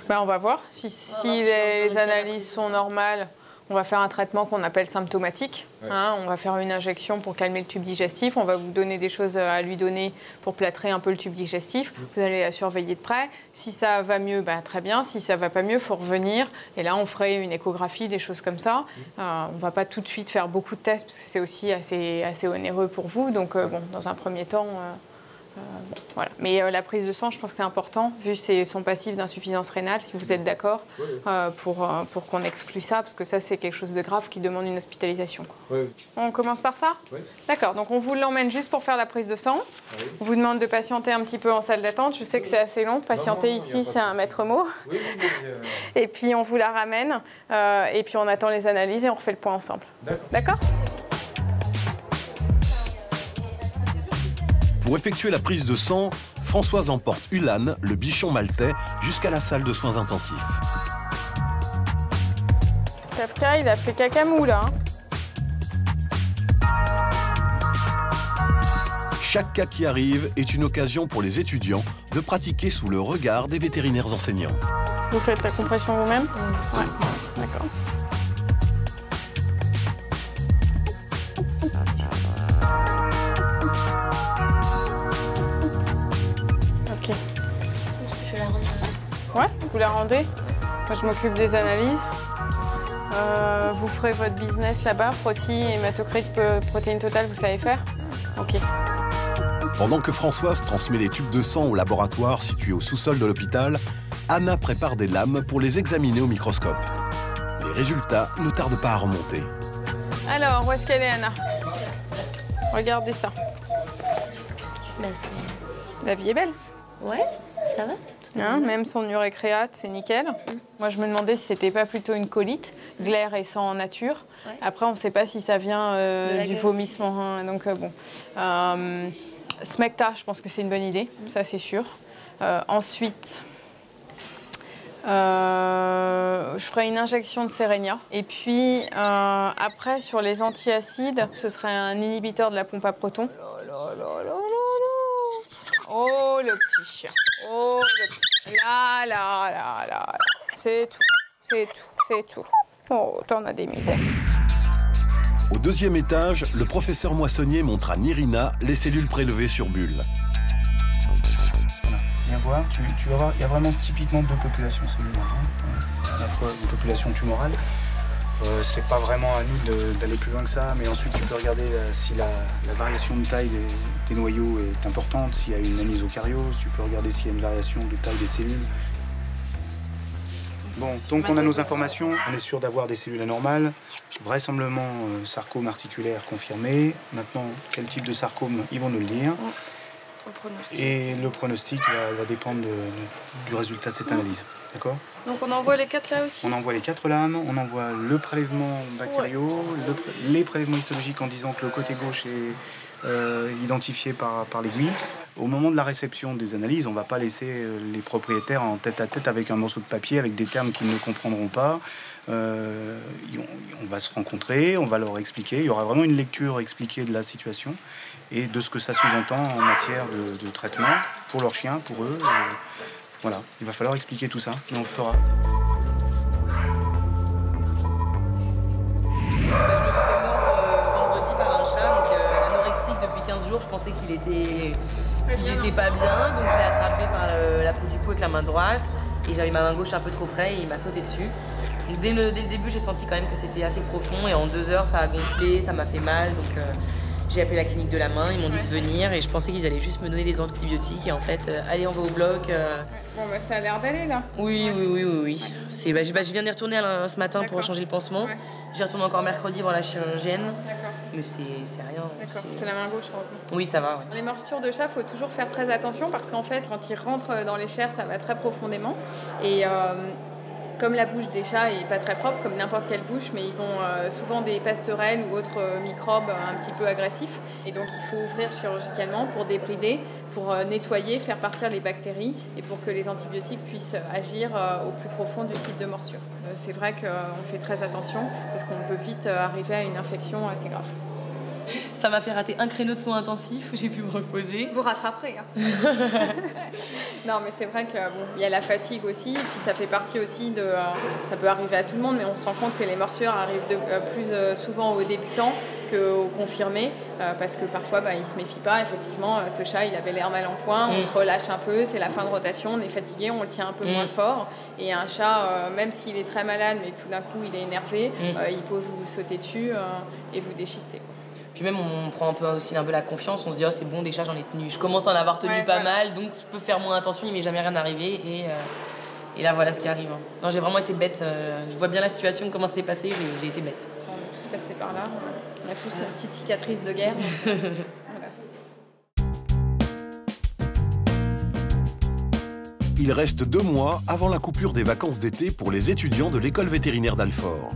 Ben, on va voir. Si les analyses sont normales, on va faire un traitement qu'on appelle symptomatique. Ouais. Hein, on va faire une injection pour calmer le tube digestif. On va vous donner des choses à lui donner pour plâtrer un peu le tube digestif. Vous allez la surveiller de près. Si ça va mieux, ben, très bien. Si ça ne va pas mieux, il faut revenir. Et là, on ferait une échographie, des choses comme ça. On ne va pas tout de suite faire beaucoup de tests parce que c'est aussi assez onéreux pour vous. Donc, bon, dans un premier temps... bon, voilà. Mais la prise de sang, je pense que c'est important, vu son passif d'insuffisance rénale, si vous êtes d'accord, pour qu'on exclue ça, parce que ça, c'est quelque chose de grave qui demande une hospitalisation. Quoi. Oui. On commence par ça? Oui. D'accord, donc on vous l'emmène juste pour faire la prise de sang. Oui. On vous demande de patienter un petit peu en salle d'attente. Je sais que c'est assez long. Patienter ici, c'est un maître mot. Oui, Et puis, on vous la ramène. Et puis, on attend les analyses et on refait le point ensemble. D'accord. Pour effectuer la prise de sang, Françoise emporte Ulan, le bichon maltais, jusqu'à la salle de soins intensifs. Kafka, il a fait cacamou, là. Chaque cas qui arrive est une occasion pour les étudiants de pratiquer sous le regard des vétérinaires enseignants. Vous faites la compression vous-même? Ouais, d'accord. Ok. Je la rends. Ouais, vous la rendez? Moi, je m'occupe des analyses. Vous ferez votre business là-bas, frottis, hématocrit, protéines totales, vous savez faire? Ok. Pendant que Françoise transmet les tubes de sang au laboratoire situé au sous-sol de l'hôpital, Anna prépare des lames pour les examiner au microscope. Les résultats ne tardent pas à remonter. Alors, où est-ce qu'elle est, Anna? Regardez ça. Bah, la vie est belle. Ouais, ça va. Hein, même son urécréate, c'est nickel. Moi, je me demandais si c'était pas plutôt une colite, glaire et sang en nature. Ouais. Après, on ne sait pas si ça vient du vomissement. Hein, donc, bon. Smecta, je pense que c'est une bonne idée, ça c'est sûr. Ensuite, je ferai une injection de Sérénia. Et puis, après, sur les antiacides, ce serait un inhibiteur de la pompe à protons. Oh, le petit chien. Oh, le petit... Là. C'est tout. Oh, t'en as des misères. Au deuxième étage, le professeur Moissonnier montre à Nirina les cellules prélevées sur bulle. Voilà, viens voir, tu vas voir, il y a vraiment typiquement deux populations cellulaires. Hein. À la fois une population tumorale, c'est pas vraiment à nous d'aller plus loin que ça, mais ensuite tu peux regarder si la variation de taille des noyaux est importante, s'il y a une anisocariose, tu peux regarder s'il y a une variation de taille des cellules. Bon, donc on a nos informations, on est sûr d'avoir des cellules anormales, vraisemblablement sarcome articulaire confirmé. Maintenant, quel type de sarcome, ils vont nous le dire. Et le pronostic va dépendre du résultat de cette analyse. D'accord? Donc on envoie les 4 là aussi? On envoie les 4 lames, on envoie le prélèvement bactériaux, les prélèvements histologiques en disant que le côté gauche est identifié par l'aiguille. Au moment de la réception des analyses, on ne va pas laisser les propriétaires en tête-à-tête avec un morceau de papier, avec des termes qu'ils ne comprendront pas. On va se rencontrer, on va leur expliquer. Il y aura vraiment une lecture expliquée de la situation et de ce que ça sous-entend en matière de traitement pour leurs chiens, pour eux. Voilà, il va falloir expliquer tout ça, mais on le fera. Je me suis fait mordre vendredi par un chat, donc anorexique depuis 15 jours. Je pensais qu'il était pas bien, donc je l'ai attrapé par la peau du cou avec la main droite et j'avais ma main gauche un peu trop près et il m'a sauté dessus. Donc dès le début, j'ai senti quand même que c'était assez profond et en 2 heures, ça a gonflé, ça m'a fait mal. Donc j'ai appelé la clinique de la main, ils m'ont dit de venir et je pensais qu'ils allaient juste me donner des antibiotiques et en fait, allez, on va au bloc. Bon, bah ça a l'air d'aller là. Oui. Je viens d'y retourner ce matin pour changer le pansement. Ouais. J'y retourne encore mercredi voir la chirurgienne. D'accord. Mais c'est rien. D'accord, c'est la main gauche, heureusement. Oui, ça va. Ouais. Les morsures de chat, il faut toujours faire très attention parce qu'en fait, quand ils rentrent dans les chairs, ça va très profondément. Et Comme la bouche des chats n'est pas très propre, comme n'importe quelle bouche, mais ils ont souvent des passerelles ou autres microbes un petit peu agressifs. Et donc il faut ouvrir chirurgicalement pour débrider, pour nettoyer, faire partir les bactéries et pour que les antibiotiques puissent agir au plus profond du site de morsure. C'est vrai qu'on fait très attention parce qu'on peut vite arriver à une infection assez grave. Ça m'a fait rater un créneau de soins intensifs où j'ai pu me reposer. Vous rattraperez. Hein. Non, mais c'est vrai qu'il y a la fatigue aussi, et puis ça fait partie aussi de... ça peut arriver à tout le monde, mais on se rend compte que les morsures arrivent plus souvent aux débutants qu'aux confirmés, parce que parfois ils ne se méfient pas. Effectivement, ce chat, il avait l'air mal en point, on se relâche un peu, c'est la fin de rotation, on est fatigué, on le tient un peu moins fort. Et un chat, même s'il est très malade, mais tout d'un coup il est énervé, il peut vous sauter dessus et vous déchiqueter. Puis même, on prend un peu la confiance, on se dit, oh c'est bon, des chats, j'en ai tenu. Je commence à en avoir tenu pas mal, donc je peux faire moins attention, il m'est jamais rien arrivé. Et là, voilà ce qui arrive. Non, j'ai vraiment été bête. Je vois bien la situation, comment c'est passé, j'ai été bête. On est tous passés par là. On a tous nos petites cicatrices de guerre. Donc, voilà. Il reste 2 mois avant la coupure des vacances d'été pour les étudiants de l'école vétérinaire d'Alfort.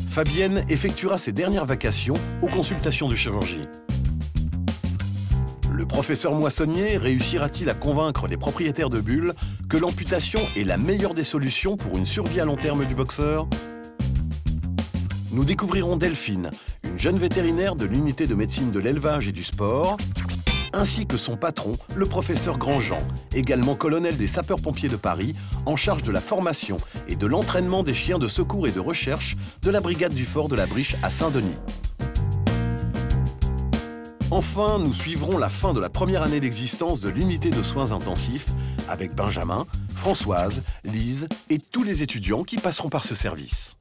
Fabienne effectuera ses dernières vacations aux consultations de chirurgie. Le professeur Moissonnier réussira-t-il à convaincre les propriétaires de bulles que l'amputation est la meilleure des solutions pour une survie à long terme du boxeur? Nous découvrirons Delphine, une jeune vétérinaire de l'unité de médecine de l'élevage et du sport, ainsi que son patron, le professeur Grandjean, également colonel des sapeurs-pompiers de Paris, en charge de la formation et de l'entraînement des chiens de secours et de recherche de la brigade du Fort de la Briche à Saint-Denis. Enfin, nous suivrons la fin de la première année d'existence de l'unité de soins intensifs avec Benjamin, Françoise, Lise et tous les étudiants qui passeront par ce service.